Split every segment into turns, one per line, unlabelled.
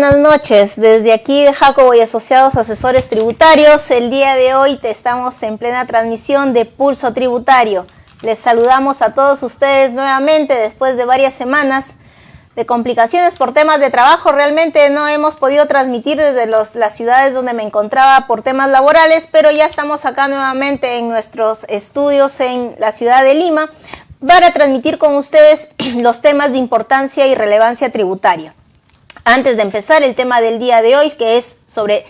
Buenas noches, desde aquí de Jacobo y Asociados Asesores Tributarios. El día de hoy estamos en plena transmisión de Pulso Tributario. Les saludamos a todos ustedes nuevamente después de varias semanas de complicaciones por temas de trabajo. Realmente no hemos podido transmitir desde las ciudades donde me encontraba por temas laborales, pero ya estamos acá nuevamente en nuestros estudios en la ciudad de Lima para transmitir con ustedes los temas de importancia y relevancia tributaria. Antes de empezar el tema del día de hoy, que es sobre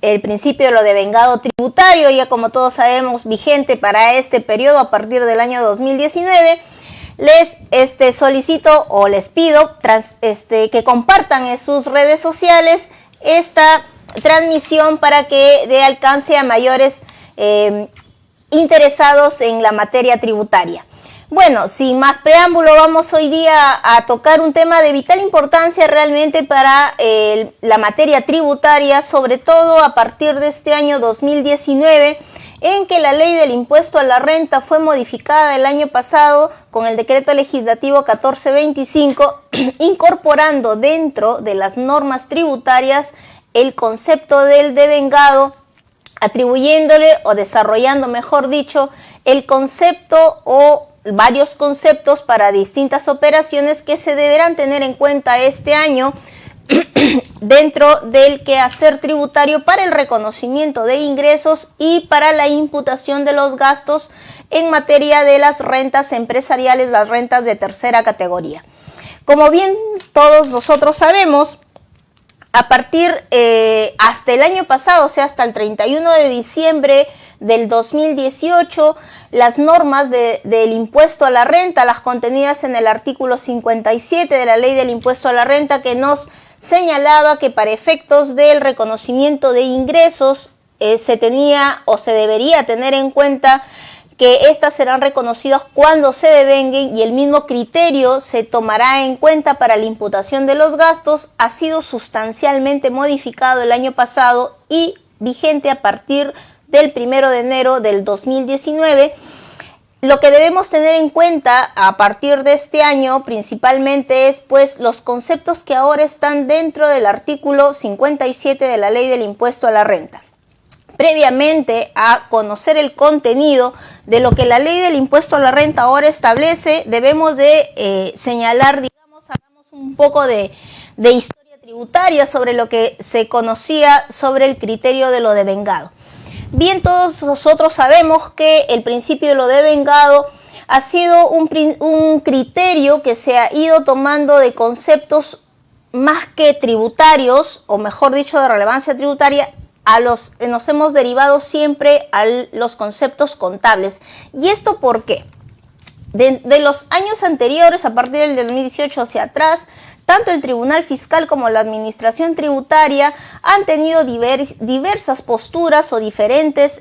el principio de lo devengado tributario, ya como todos sabemos, vigente para este periodo a partir del año 2019, les solicito o les pido que compartan en sus redes sociales esta transmisión para que dé alcance a mayores interesados en la materia tributaria. Bueno, sin más preámbulo, vamos hoy día a tocar un tema de vital importancia realmente para la materia tributaria, sobre todo a partir de este año 2019, en que la ley del impuesto a la renta fue modificada el año pasado con el decreto legislativo 1425, incorporando dentro de las normas tributarias el concepto del devengado, atribuyéndole o desarrollando, mejor dicho, el concepto o varios conceptos para distintas operaciones que se deberán tener en cuenta este año dentro del quehacer tributario para el reconocimiento de ingresos y para la imputación de los gastos en materia de las rentas empresariales, las rentas de tercera categoría. Como bien todos nosotros sabemos, a partir hasta el año pasado, o sea, hasta el 31 de diciembre del 2018, las normas del impuesto a la renta, las contenidas en el artículo 57 de la ley del impuesto a la renta, que nos señalaba que para efectos del reconocimiento de ingresos se tenía o se debería tener en cuenta que éstas serán reconocidas cuando se devenguen, y el mismo criterio se tomará en cuenta para la imputación de los gastos. Ha sido sustancialmente modificado el año pasado y vigente a partir del 1 de enero del 2019. Lo que debemos tener en cuenta a partir de este año principalmente es pues los conceptos que ahora están dentro del artículo 57 de la ley del impuesto a la renta. Previamente a conocer el contenido de lo que la ley del impuesto a la renta ahora establece, debemos de señalar, digamos, hagamos un poco de historia tributaria sobre lo que se conocía sobre el criterio de lo devengado. Bien, todos nosotros sabemos que el principio de lo devengado ha sido un criterio que se ha ido tomando de conceptos más que tributarios, o mejor dicho, de relevancia tributaria, nos hemos derivado siempre a los conceptos contables. ¿Y esto por qué? De los años anteriores, a partir del 2018 hacia atrás, tanto el Tribunal Fiscal como la Administración Tributaria han tenido diversas posturas o diferentes,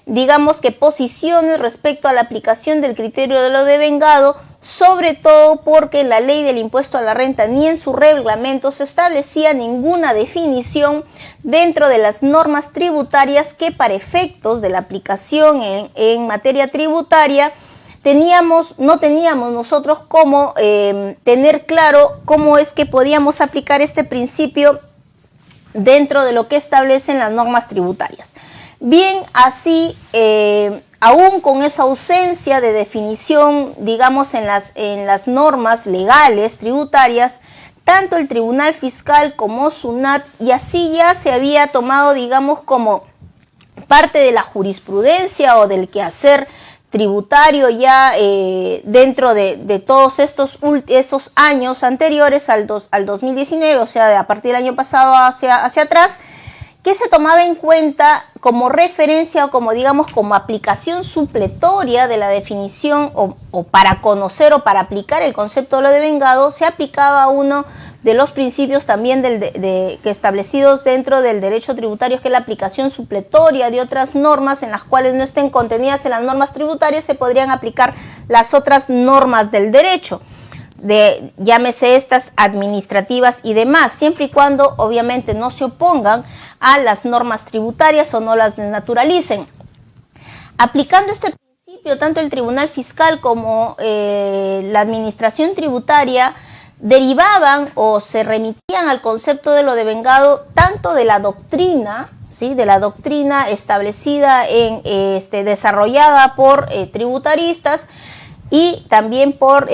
digamos que posiciones respecto a la aplicación del criterio de lo devengado, sobre todo porque en la ley del impuesto a la renta ni en su reglamento se establecía ninguna definición dentro de las normas tributarias que para efectos de la aplicación en materia tributaria no teníamos nosotros cómo tener claro cómo es que podíamos aplicar este principio dentro de lo que establecen las normas tributarias. Bien, así, aún con esa ausencia de definición, digamos, en las normas legales tributarias, tanto el Tribunal Fiscal como SUNAT, y así ya se había tomado, digamos, como parte de la jurisprudencia o del quehacer tributario ya dentro de todos estos años anteriores al 2019, o sea, a partir del año pasado hacia atrás, que se tomaba en cuenta como referencia o como, digamos, como aplicación supletoria de la definición o para conocer o para aplicar el concepto de lo devengado, se aplicaba uno de los principios también que establecidos dentro del derecho tributario, que es la aplicación supletoria de otras normas en las cuales no estén contenidas en las normas tributarias, se podrían aplicar las otras normas del derecho, llámese estas administrativas y demás, siempre y cuando obviamente no se opongan a las normas tributarias o no las desnaturalicen. Aplicando este principio, tanto el Tribunal Fiscal como la Administración Tributaria derivaban o se remitían al concepto de lo devengado tanto de la doctrina, ¿sí?, de la doctrina establecida desarrollada por tributaristas, y también por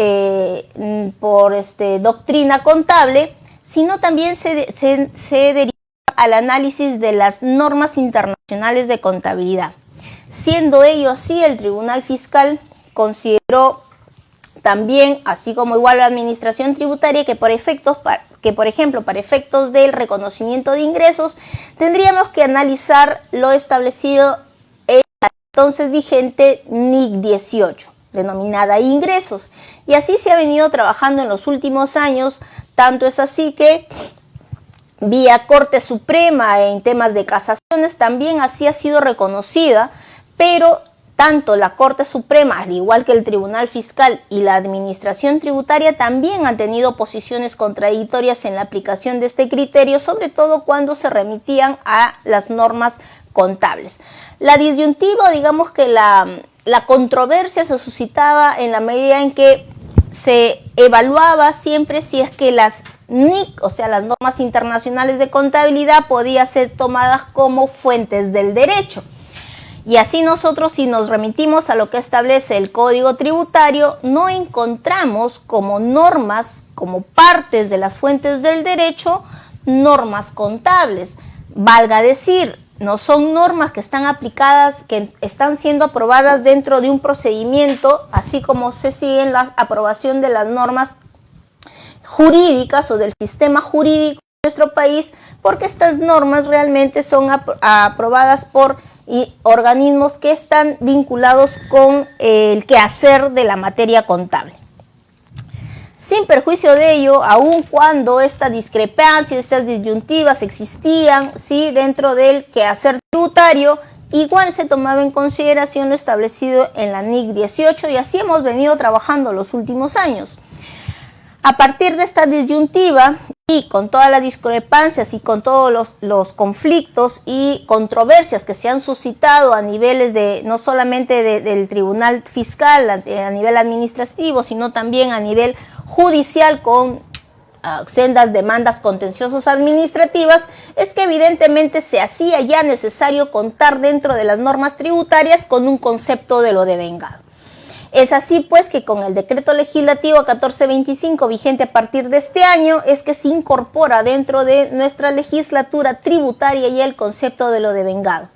doctrina contable, sino también se deriva al análisis de las normas internacionales de contabilidad. Siendo ello así, el Tribunal Fiscal consideró también, así como igual la Administración Tributaria, que por ejemplo, para efectos del reconocimiento de ingresos, tendríamos que analizar lo establecido en la entonces vigente NIC 18, denominada ingresos. Y así se ha venido trabajando en los últimos años, tanto es así que vía Corte Suprema en temas de casaciones también así ha sido reconocida, pero tanto la Corte Suprema, al igual que el Tribunal Fiscal y la Administración Tributaria, también han tenido posiciones contradictorias en la aplicación de este criterio, sobre todo cuando se remitían a las normas contables. La disyuntiva, digamos que la controversia se suscitaba en la medida en que se evaluaba siempre si es que las NIC, o sea, las normas internacionales de contabilidad, podían ser tomadas como fuentes del derecho. Y así nosotros, si nos remitimos a lo que establece el Código Tributario, no encontramos como normas, como partes de las fuentes del derecho, normas contables. Valga decir, no son normas que están aplicadas, que están siendo aprobadas dentro de un procedimiento, así como se siguen la aprobación de las normas jurídicas o del sistema jurídico de nuestro país, porque estas normas realmente son aprobadas por organismos que están vinculados con el quehacer de la materia contable. Sin perjuicio de ello, aun cuando esta discrepancia, estas disyuntivas existían, ¿sí?, dentro del quehacer tributario, igual se tomaba en consideración lo establecido en la NIC 18 y así hemos venido trabajando los últimos años. A partir de esta disyuntiva y con todas las discrepancias y con todos los conflictos y controversias que se han suscitado a niveles de no solamente del Tribunal Fiscal, a nivel administrativo, sino también a nivel judicial con sendas demandas contenciosas administrativas, es que evidentemente se hacía ya necesario contar dentro de las normas tributarias con un concepto de lo devengado. Es así pues que con el decreto legislativo 1425 vigente a partir de este año es que se incorpora dentro de nuestra legislatura tributaria ya el concepto de lo devengado.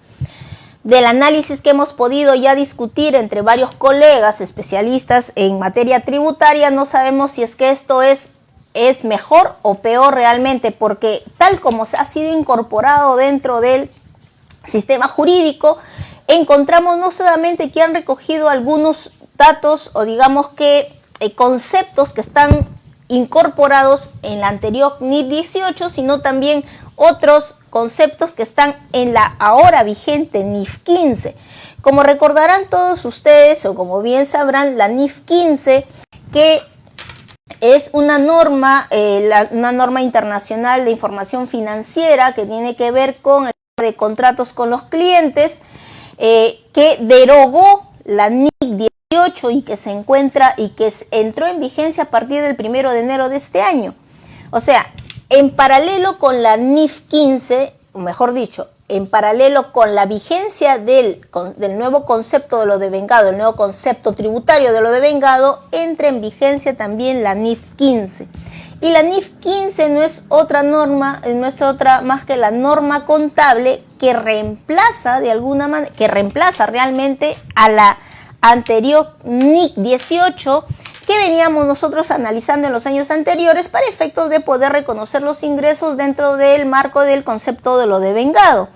Del análisis que hemos podido ya discutir entre varios colegas especialistas en materia tributaria, no sabemos si es que esto es mejor o peor realmente, porque tal como se ha sido incorporado dentro del sistema jurídico, encontramos no solamente que han recogido algunos datos o digamos que conceptos que están incorporados en la anterior NIC 18, sino también otros conceptos que están en la ahora vigente NIF 15. Como recordarán todos ustedes, o como bien sabrán, la NIF 15, que es una norma internacional de información financiera que tiene que ver con el de contratos con los clientes, que derogó la NIC 18 y que se encuentra y que entró en vigencia a partir del 1 de enero de este año. O sea, en paralelo con la NIF 15, o mejor dicho, en paralelo con la vigencia del nuevo concepto de lo devengado, el nuevo concepto tributario de lo devengado, entra en vigencia también la NIF 15. Y la NIF 15 no es otra norma, no es otra más que la norma contable que reemplaza de alguna manera, que reemplaza realmente a la anterior NIC 18 que veníamos nosotros analizando en los años anteriores para efectos de poder reconocer los ingresos dentro del marco del concepto de lo devengado.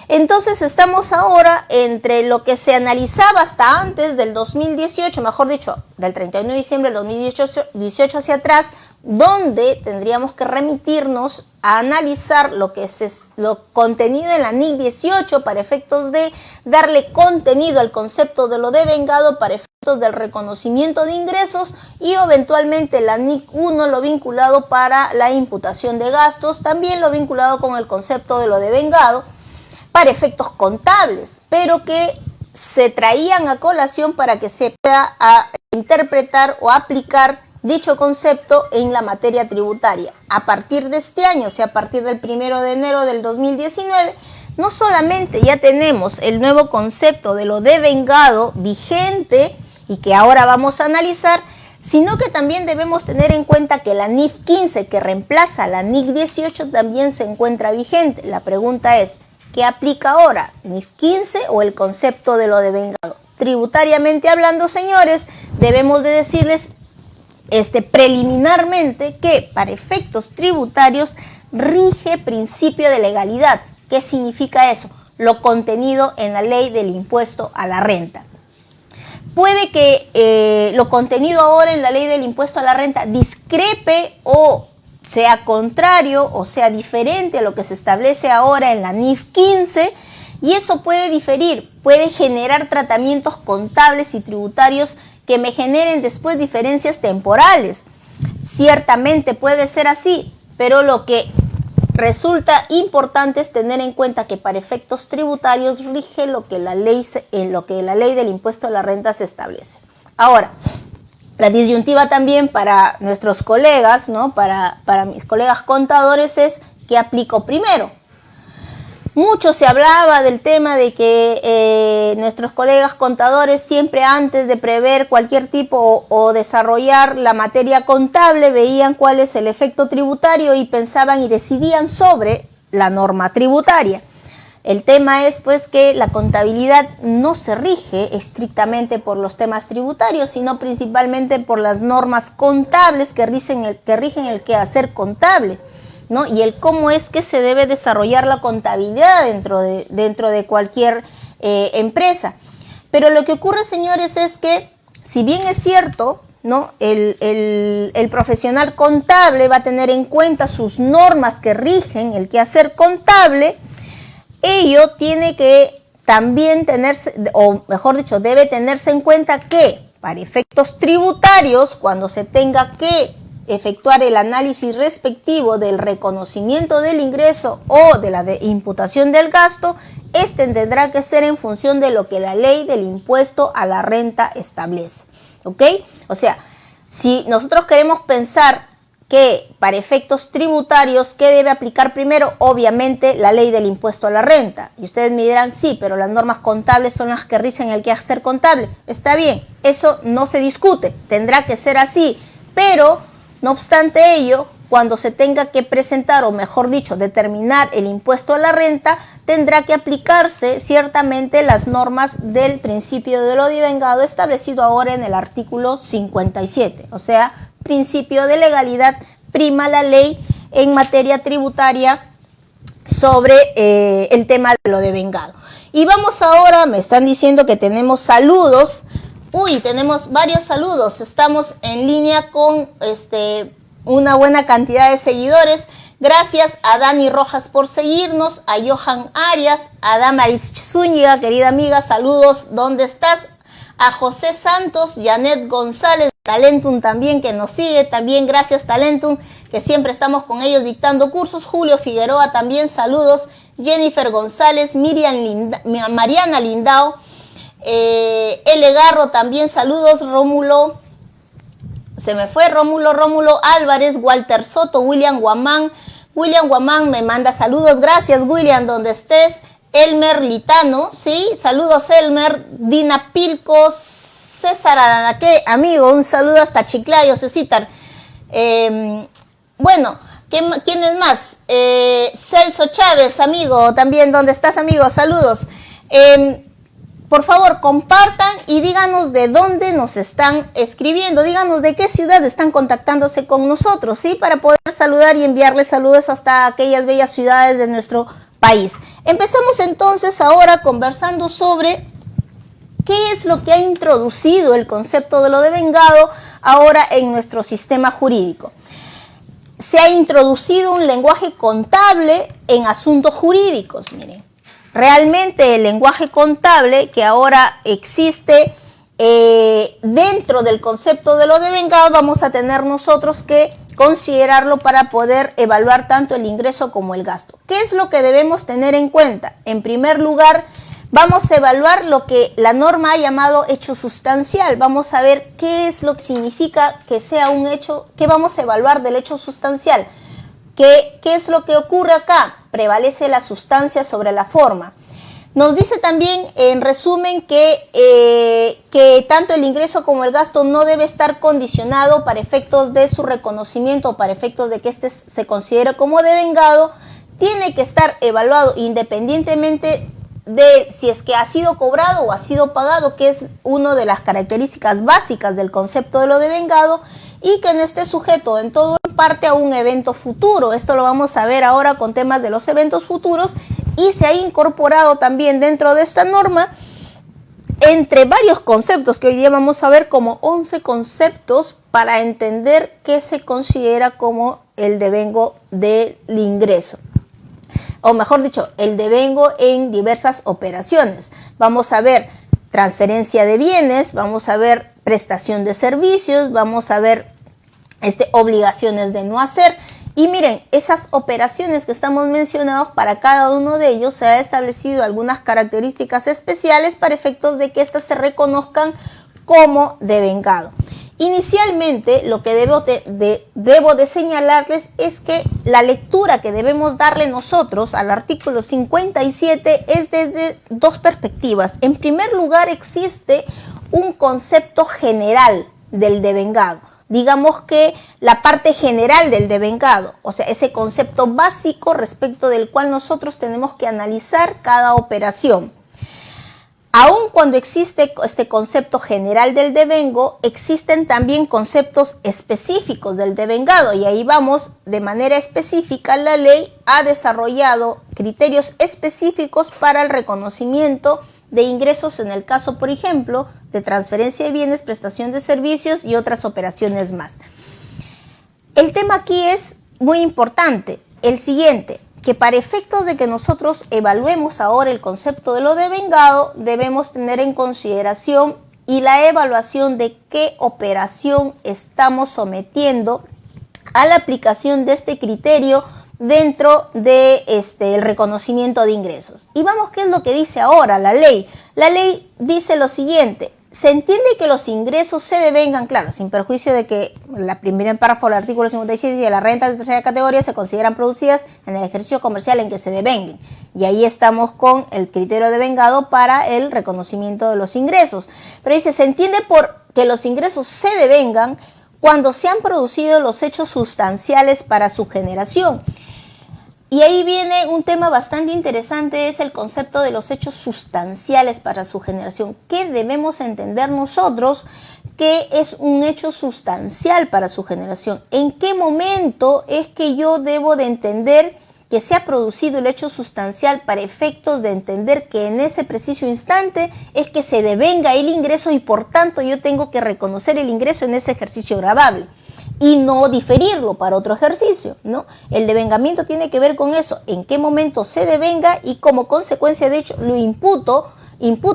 Entonces estamos ahora entre lo que se analizaba hasta antes del 2018, mejor dicho, del 31 de diciembre del 2018 hacia atrás, donde tendríamos que remitirnos a analizar lo contenido en la NIC 18 para efectos de darle contenido al concepto de lo devengado para efectos del reconocimiento de ingresos y eventualmente la NIC 1 lo vinculado para la imputación de gastos, también lo vinculado con el concepto de lo devengado para efectos contables, pero que se traían a colación para que se pueda interpretar o aplicar dicho concepto en la materia tributaria. A partir de este año, o sea, a partir del 1 de enero del 2019, no solamente ya tenemos el nuevo concepto de lo devengado vigente y que ahora vamos a analizar, sino que también debemos tener en cuenta que la NIF 15, que reemplaza a la NIC 18, también se encuentra vigente. La pregunta es, ¿qué aplica ahora? ¿NIF 15 o el concepto de lo devengado? Tributariamente hablando, señores, debemos de decirles preliminarmente que para efectos tributarios rige principio de legalidad. ¿Qué significa eso? Lo contenido en la ley del impuesto a la renta. Puede que lo contenido ahora en la ley del impuesto a la renta discrepe o sea contrario o sea diferente a lo que se establece ahora en la NIF 15, y eso puede diferir, puede generar tratamientos contables y tributarios que me generen después diferencias temporales. Ciertamente puede ser así, pero lo que resulta importante es tener en cuenta que para efectos tributarios rige lo que la ley del impuesto a la renta se establece. Ahora, la disyuntiva también para nuestros colegas, ¿no? Para mis colegas contadores es ¿qué aplico primero? Mucho se hablaba del tema de que nuestros colegas contadores siempre antes de prever cualquier tipo o desarrollar la materia contable veían cuál es el efecto tributario y pensaban y decidían sobre la norma tributaria. El tema es pues que la contabilidad no se rige estrictamente por los temas tributarios, sino principalmente por las normas contables que rigen el quehacer contable, ¿no? Y el cómo es que se debe desarrollar la contabilidad dentro de cualquier empresa. Pero lo que ocurre, señores, es que si bien es cierto, ¿no? El profesional contable va a tener en cuenta sus normas que rigen el quehacer contable, ello tiene que también tenerse, o mejor dicho, debe tenerse en cuenta que para efectos tributarios, cuando se tenga que efectuar el análisis respectivo del reconocimiento del ingreso o de la imputación del gasto, tendrá que ser en función de lo que la ley del impuesto a la renta establece, ¿ok? O sea, si nosotros queremos pensar que para efectos tributarios, ¿qué debe aplicar primero? Obviamente la ley del impuesto a la renta. Y ustedes me dirán, sí, pero las normas contables son las que rigen el quehacer contable. Está bien, eso no se discute, tendrá que ser así, pero no obstante ello, cuando se tenga que presentar, o mejor dicho, determinar el impuesto a la renta, tendrá que aplicarse ciertamente las normas del principio de lo devengado establecido ahora en el artículo 57. O sea, principio de legalidad, prima la ley en materia tributaria sobre el tema de lo devengado. Y vamos ahora, me están diciendo que tenemos saludos. Uy, tenemos varios saludos, estamos en línea con una buena cantidad de seguidores. Gracias a Dani Rojas por seguirnos, a Johan Arias, a Damaris Zúñiga, querida amiga, saludos, ¿dónde estás? A José Santos, Janet González, Talentum también que nos sigue, también gracias Talentum, que siempre estamos con ellos dictando cursos. Julio Figueroa también, saludos. Jennifer González, Mariana Lindao, L. Garro también, saludos. Rómulo, se me fue, Rómulo Álvarez, Walter Soto, William Guamán me manda saludos, gracias William, donde estés. Elmer Litano, sí, saludos Elmer. Dina Pilco, César Adanaque, amigo, un saludo hasta Chiclayo, Cecitar. Bueno, ¿quién es más? Celso Chávez, amigo, también, ¿dónde estás, amigo? Saludos. Por favor, compartan y díganos de dónde nos están escribiendo, díganos de qué ciudad están contactándose con nosotros, ¿sí? Para poder saludar y enviarles saludos hasta aquellas bellas ciudades de nuestro país. Empezamos entonces ahora conversando sobre qué es lo que ha introducido el concepto de lo devengado ahora en nuestro sistema jurídico. Se ha introducido un lenguaje contable en asuntos jurídicos, miren. Realmente el lenguaje contable que ahora existe dentro del concepto de lo devengado, vamos a tener nosotros que considerarlo para poder evaluar tanto el ingreso como el gasto. ¿Qué es lo que debemos tener en cuenta? En primer lugar, vamos a evaluar lo que la norma ha llamado hecho sustancial. Vamos a ver qué es lo que significa que sea un hecho, qué vamos a evaluar del hecho sustancial. ¿Qué es lo que ocurre acá? Prevalece la sustancia sobre la forma. Nos dice también, en resumen, que tanto el ingreso como el gasto no debe estar condicionado para efectos de su reconocimiento o para efectos de que éste se considere como devengado. Tiene que estar evaluado independientemente de si es que ha sido cobrado o ha sido pagado, que es una de las características básicas del concepto de lo devengado, y que no esté sujeto en todo o en parte a un evento futuro. Esto lo vamos a ver ahora con temas de los eventos futuros, y se ha incorporado también dentro de esta norma, entre varios conceptos que hoy día vamos a ver, como 11 conceptos para entender qué se considera como el devengo del ingreso. O mejor dicho, el devengo en diversas operaciones. Vamos a ver transferencia de bienes, vamos a ver prestación de servicios, vamos a ver obligaciones de no hacer. Y miren, esas operaciones que estamos mencionando, para cada uno de ellos se ha establecido algunas características especiales para efectos de que éstas se reconozcan como devengado. Inicialmente, lo que debo de señalarles es que la lectura que debemos darle nosotros al artículo 57 es desde dos perspectivas. En primer lugar, existe un concepto general del devengado. Digamos que la parte general del devengado, o sea, ese concepto básico respecto del cual nosotros tenemos que analizar cada operación. Aun cuando existe este concepto general del devengo, existen también conceptos específicos del devengado, y ahí vamos, de manera específica. La ley ha desarrollado criterios específicos para el reconocimiento de ingresos en el caso, por ejemplo, de transferencia de bienes, prestación de servicios y otras operaciones más. El tema aquí es muy importante, el siguiente, que para efectos de que nosotros evaluemos ahora el concepto de lo devengado, debemos tener en consideración y la evaluación de qué operación estamos sometiendo a la aplicación de este criterio dentro de el reconocimiento de ingresos. Y vamos, ¿qué es lo que dice ahora la ley? La ley dice lo siguiente: se entiende que los ingresos se devengan, claro, sin perjuicio de que la primera párrafo del artículo 57 de las rentas de tercera categoría se consideran producidas en el ejercicio comercial en que se devenguen. Y ahí estamos con el criterio devengado para el reconocimiento de los ingresos. Pero dice, se entiende por que los ingresos se devengan cuando se han producido los hechos sustanciales para su generación. Y ahí viene un tema bastante interesante, es el concepto de los hechos sustanciales para su generación. ¿Qué debemos entender nosotros que es un hecho sustancial para su generación? ¿En qué momento es que yo debo de entender que se ha producido el hecho sustancial para efectos de entender que en ese preciso instante es que se devenga el ingreso y por tanto yo tengo que reconocer el ingreso en ese ejercicio gravable y no diferirlo para otro ejercicio, ¿no? El devengamiento tiene que ver con eso, en qué momento se devenga y como consecuencia de hecho lo imputo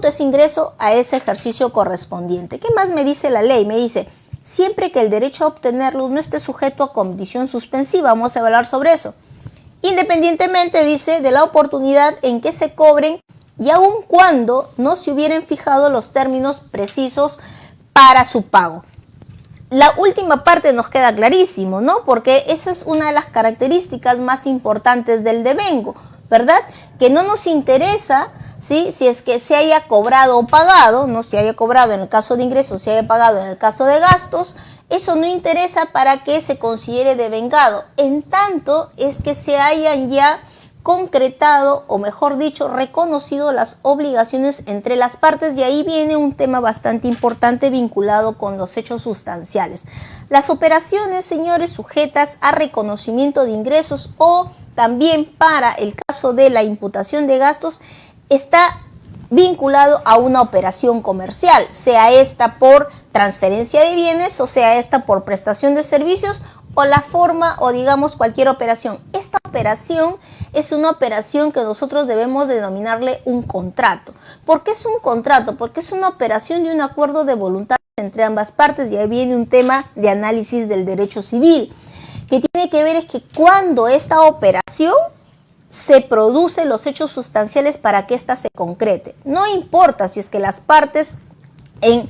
ese ingreso a ese ejercicio correspondiente. ¿Qué más me dice la ley? Me dice, siempre que el derecho a obtenerlo no esté sujeto a condición suspensiva, vamos a hablar sobre eso. Independientemente, dice, de la oportunidad en que se cobren y aun cuando no se hubieran fijado los términos precisos para su pago. La última parte nos queda clarísimo, ¿no? Porque esa es una de las características más importantes del devengo, ¿verdad? Que no nos interesa, ¿sí?, si es que se haya cobrado o pagado, no se haya cobrado en el caso de ingresos, se haya pagado en el caso de gastos. Eso no interesa para que se considere devengado, en tanto es que se hayan ya concretado, o mejor dicho, reconocido las obligaciones entre las partes, y ahí viene un tema bastante importante vinculado con los hechos sustanciales. Las operaciones, señores, sujetas a reconocimiento de ingresos o también para el caso de la imputación de gastos, está vinculado a una operación comercial, sea esta por transferencia de bienes o sea esta por prestación de servicios o la forma o digamos cualquier operación. Esta operación es una operación que nosotros debemos denominarle un contrato. ¿Por qué es un contrato? Porque es una operación de un acuerdo de voluntad entre ambas partes, y ahí viene un tema de análisis del derecho civil, que tiene que ver es que cuando esta operación se producen los hechos sustanciales para que ésta se concrete. No importa si es que las partes en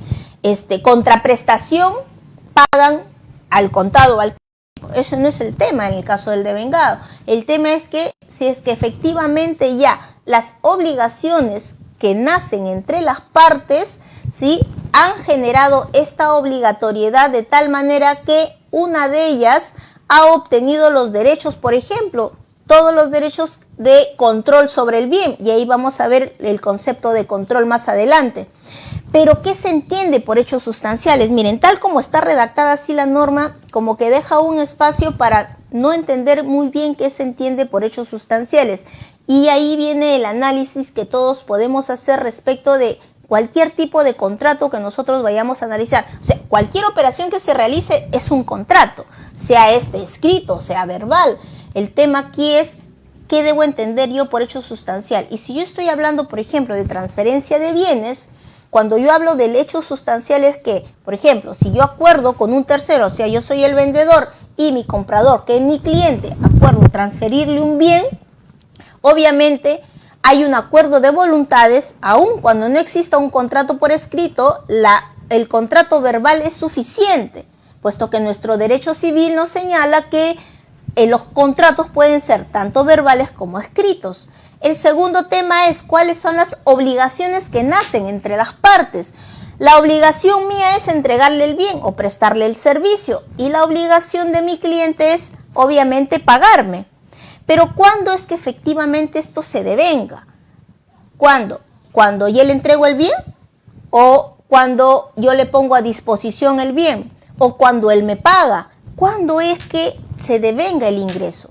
contraprestación pagan al contado o al crédito. Eso no es el tema en el caso del devengado. El tema es que si es que efectivamente ya las obligaciones que nacen entre las partes, ¿sí?, han generado esta obligatoriedad de tal manera que una de ellas ha obtenido los derechos, por ejemplo, todos los derechos de control sobre el bien, y ahí vamos a ver el concepto de control más adelante. Pero ¿qué se entiende por hechos sustanciales? Miren, tal como está redactada así la norma, como que deja un espacio para no entender muy bien qué se entiende por hechos sustanciales. Y ahí viene el análisis que todos podemos hacer respecto de cualquier tipo de contrato que nosotros vayamos a analizar. O sea, cualquier operación que se realice es un contrato, sea escrito, sea verbal. El tema aquí es qué debo entender yo por hecho sustancial. Y si yo estoy hablando, por ejemplo, de transferencia de bienes, cuando yo hablo del hecho sustancial es que, por ejemplo, si yo acuerdo con un tercero, o sea, yo soy el vendedor y mi comprador, que es mi cliente, acuerdo transferirle un bien, obviamente hay un acuerdo de voluntades, aun cuando no exista un contrato por escrito, el contrato verbal es suficiente, puesto que nuestro derecho civil nos señala que los contratos pueden ser tanto verbales como escritos. El segundo tema es cuáles son las obligaciones que nacen entre las partes. La obligación mía es entregarle el bien o prestarle el servicio, y la obligación de mi cliente es obviamente pagarme. Pero ¿cuándo es que efectivamente esto se devenga? ¿Cuándo? ¿Cuando yo le entrego el bien? ¿O cuando yo le pongo a disposición el bien? ¿O cuando él me paga? ¿Cuándo es que se devenga el ingreso?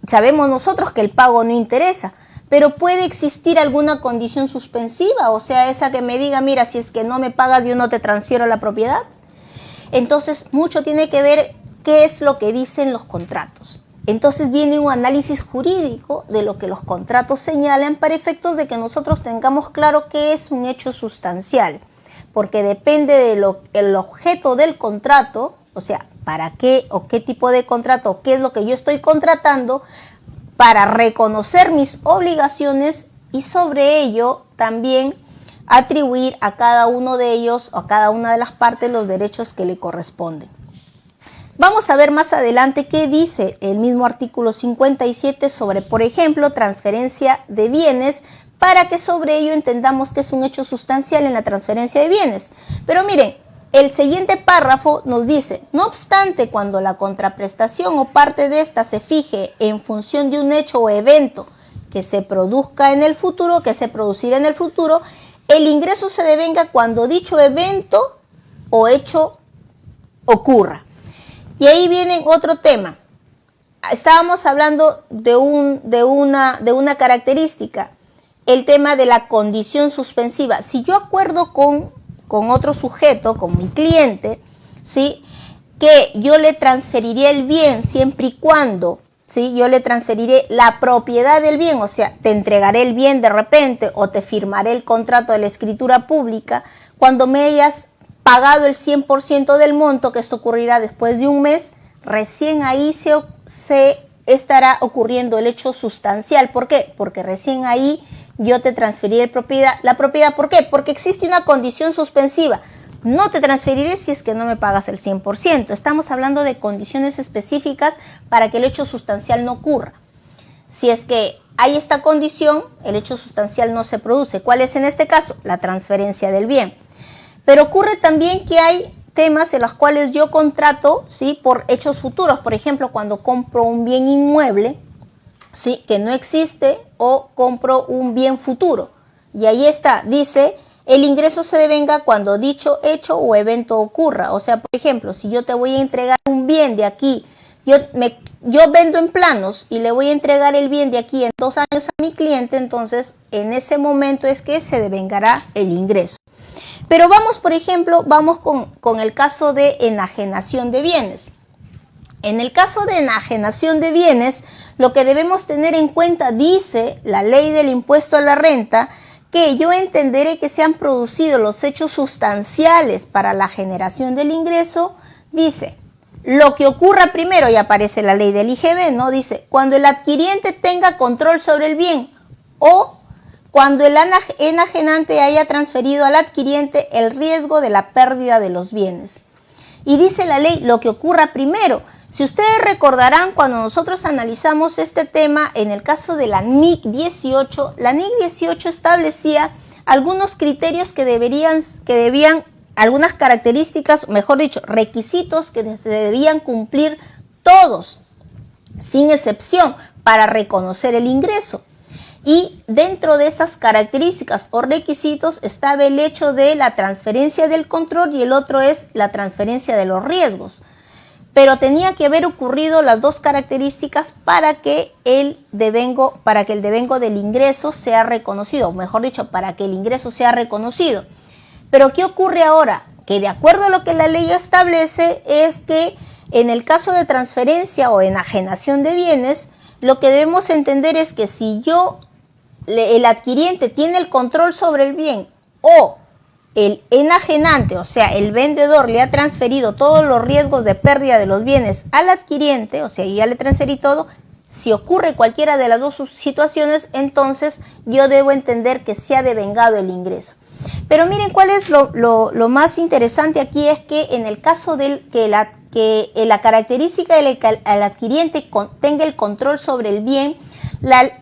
Sabemos nosotros que el pago no interesa, pero puede existir alguna condición suspensiva, o sea, esa que me diga, mira, si es que no me pagas, yo no te transfiero la propiedad. Entonces, mucho tiene que ver qué es lo que dicen los contratos. Entonces viene un análisis jurídico de lo que los contratos señalan para efectos de que nosotros tengamos claro qué es un hecho sustancial, porque depende del objeto del contrato, o sea, para qué o qué tipo de contrato, qué es lo que yo estoy contratando, para reconocer mis obligaciones y sobre ello también atribuir a cada uno de ellos o a cada una de las partes los derechos que le corresponden. Vamos a ver más adelante qué dice el mismo artículo 57 sobre, por ejemplo, transferencia de bienes, para que sobre ello entendamos que es un hecho sustancial en la transferencia de bienes. Pero miren, el siguiente párrafo nos dice, no obstante, cuando la contraprestación o parte de esta se fije en función de un hecho o evento que se produzca en el futuro, que se producirá en el futuro, el ingreso se devenga cuando dicho evento o hecho ocurra. Y ahí viene otro tema. Estábamos hablando de una característica, el tema de la condición suspensiva. Si yo acuerdo con otro sujeto, con mi cliente, ¿sí?, que yo le transferiré el bien siempre y cuando, ¿sí?, yo le transferiré la propiedad del bien, o sea, te entregaré el bien de repente o te firmaré el contrato de la escritura pública cuando me hayas pagado el 100% del monto, que esto ocurrirá después de un mes, recién ahí se estará ocurriendo el hecho sustancial. ¿Por qué? Porque recién ahí yo te transferiré la propiedad. ¿Por qué? Porque existe una condición suspensiva. No te transferiré si es que no me pagas el 100%. Estamos hablando de condiciones específicas para que el hecho sustancial no ocurra. Si es que hay esta condición, el hecho sustancial no se produce. ¿Cuál es en este caso? La transferencia del bien. Pero ocurre también que hay temas en los cuales yo contrato, ¿sí?, por hechos futuros. Por ejemplo, cuando compro un bien inmueble, ¿sí?, que no existe, o compro un bien futuro. Y ahí está, dice, el ingreso se devenga cuando dicho hecho o evento ocurra. O sea, por ejemplo, si yo te voy a entregar un bien de aquí, yo vendo en planos y le voy a entregar el bien de aquí en 2 años a mi cliente, entonces en ese momento es que se devengará el ingreso. Pero vamos, por ejemplo, con el caso de enajenación de bienes. En el caso de enajenación de bienes, lo que debemos tener en cuenta, dice la ley del impuesto a la renta, que yo entenderé que se han producido los hechos sustanciales para la generación del ingreso, dice, lo que ocurra primero, y aparece la ley del IGB, ¿no? Dice, cuando el adquiriente tenga control sobre el bien o cuando el enajenante haya transferido al adquiriente el riesgo de la pérdida de los bienes. Y dice la ley, lo que ocurra primero. Si ustedes recordarán, cuando nosotros analizamos este tema, en el caso de la NIC 18, la NIC 18 establecía algunos criterios que debían, algunas características, mejor dicho, requisitos que se debían cumplir todos, sin excepción, para reconocer el ingreso. Y dentro de esas características o requisitos estaba el hecho de la transferencia del control y el otro es la transferencia de los riesgos. Pero tenía que haber ocurrido las dos características para que el devengo del ingreso sea reconocido, o mejor dicho, para que el ingreso sea reconocido. Pero ¿qué ocurre ahora? Que de acuerdo a lo que la ley establece es que en el caso de transferencia o enajenación de bienes, lo que debemos entender es que si el adquiriente tiene el control sobre el bien o el enajenante, o sea, el vendedor le ha transferido todos los riesgos de pérdida de los bienes al adquiriente, o sea, ya le transferí todo, si ocurre cualquiera de las dos situaciones, entonces yo debo entender que se ha devengado el ingreso. Pero miren cuál es lo más interesante aquí, es que en el caso de que la característica del que el adquiriente tenga el control sobre el bien,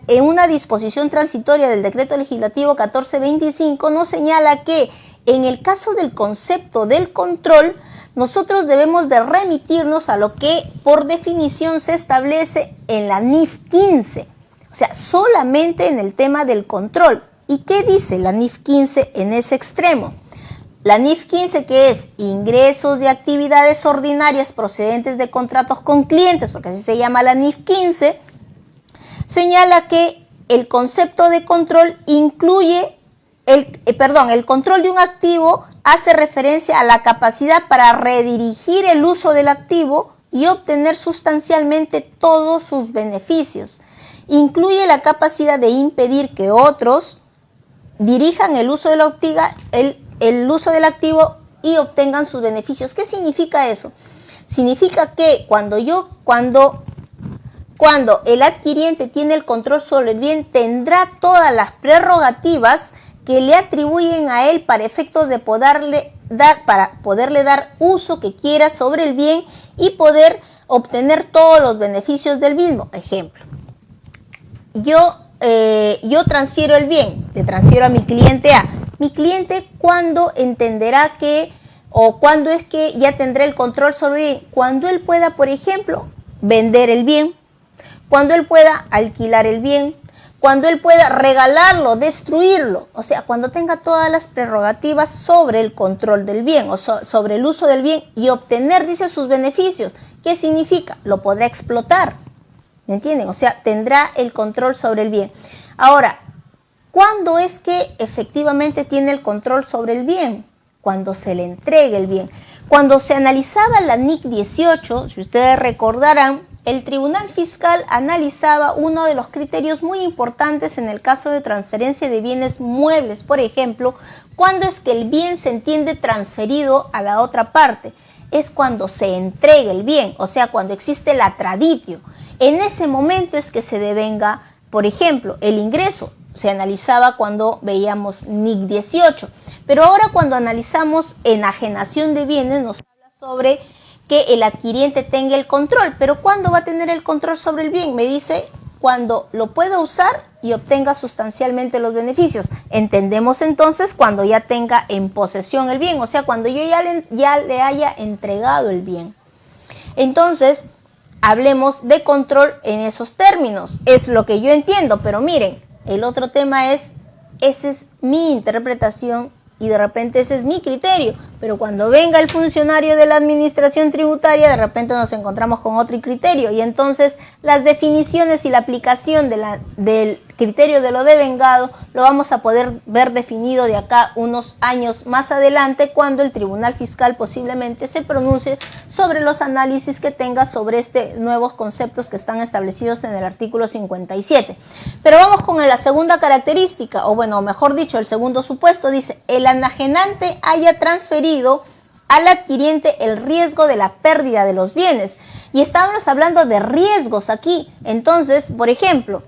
en una disposición transitoria del decreto legislativo 1425 nos señala que en el caso del concepto del control, nosotros debemos de remitirnos a lo que por definición se establece en la NIF 15, o sea, solamente en el tema del control. ¿Y qué dice la NIF 15 en ese extremo? La NIF 15, que es ingresos de actividades ordinarias procedentes de contratos con clientes, porque así se llama la NIF 15, señala que el concepto de control incluye el control de un activo hace referencia a la capacidad para redirigir el uso del activo y obtener sustancialmente todos sus beneficios. Incluye la capacidad de impedir que otros dirijan el uso del activo y obtengan sus beneficios. ¿Qué significa eso? Significa que cuando el adquiriente tiene el control sobre el bien, tendrá todas las prerrogativas que le atribuyen a él para efectos de poderle dar uso que quiera sobre el bien y poder obtener todos los beneficios del mismo. Ejemplo, yo transfiero el bien, le transfiero a mi cliente A. Mi cliente, ¿cuándo entenderá o cuándo es que ya tendrá el control sobre el bien? Cuando él pueda, por ejemplo, vender el bien, cuando él pueda alquilar el bien, cuando él pueda regalarlo, destruirlo, o sea, cuando tenga todas las prerrogativas sobre el control del bien o sobre el uso del bien y obtener, dice, sus beneficios. ¿Qué significa? Lo podrá explotar, ¿me entienden? O sea, tendrá el control sobre el bien. Ahora, ¿cuándo es que efectivamente tiene el control sobre el bien? Cuando se le entregue el bien. Cuando se analizaba la NIC 18, si ustedes recordarán, el Tribunal Fiscal analizaba uno de los criterios muy importantes en el caso de transferencia de bienes muebles. Por ejemplo, ¿cuándo es que el bien se entiende transferido a la otra parte? Es cuando se entrega el bien, o sea, cuando existe la traditio. En ese momento es que se devenga, por ejemplo, el ingreso. Se analizaba cuando veíamos NIC 18. Pero ahora cuando analizamos enajenación de bienes nos habla sobre que el adquiriente tenga el control. Pero ¿cuándo va a tener el control sobre el bien? Me dice cuando lo pueda usar y obtenga sustancialmente los beneficios. Entendemos entonces cuando ya tenga en posesión el bien, o sea, cuando yo ya le haya entregado el bien. Entonces, hablemos de control en esos términos. Es lo que yo entiendo, pero miren, el otro tema es, esa es mi interpretación y de repente ese es mi criterio, pero cuando venga el funcionario de la administración tributaria, de repente nos encontramos con otro criterio y entonces las definiciones y la aplicación del criterio de lo devengado lo vamos a poder ver definido de acá unos años más adelante, cuando el Tribunal Fiscal posiblemente se pronuncie sobre los análisis que tenga sobre nuevos conceptos que están establecidos en el artículo 57. Pero vamos con la segunda característica, o bueno, mejor dicho, el segundo supuesto. Dice, el enajenante haya transferido al adquiriente el riesgo de la pérdida de los bienes. Y estamos hablando de riesgos aquí. Entonces, por ejemplo,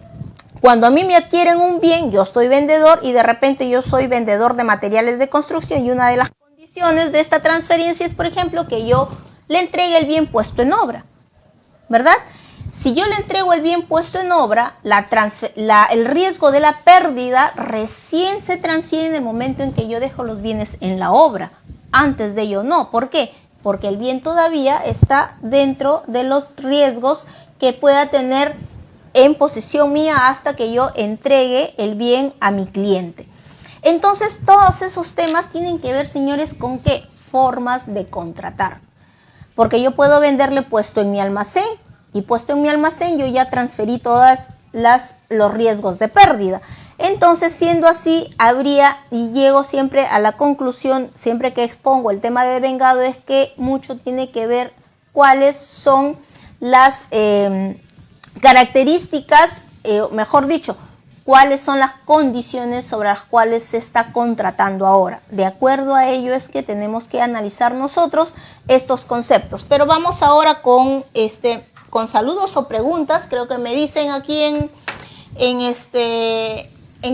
cuando a mí me adquieren un bien, yo soy vendedor y de repente yo soy vendedor de materiales de construcción y una de las condiciones de esta transferencia es, por ejemplo, que yo le entregue el bien puesto en obra, ¿verdad? Si yo le entrego el bien puesto en obra, el riesgo de la pérdida recién se transfiere en el momento en que yo dejo los bienes en la obra. Antes de ello no. ¿Por qué? Porque el bien todavía está dentro de los riesgos que pueda tener en posesión mía hasta que yo entregue el bien a mi cliente. Entonces, todos esos temas tienen que ver, señores, con qué formas de contratar. Porque yo puedo venderle puesto en mi almacén y puesto en mi almacén yo ya transferí todos los riesgos de pérdida. Entonces, siendo así, y llego siempre a la conclusión, siempre que expongo el tema de devengado, es que mucho tiene que ver cuáles son las características, mejor dicho, cuáles son las condiciones sobre las cuales se está contratando ahora. De acuerdo a ello es que tenemos que analizar nosotros estos conceptos. Pero vamos ahora con saludos o preguntas. Creo que me dicen aquí en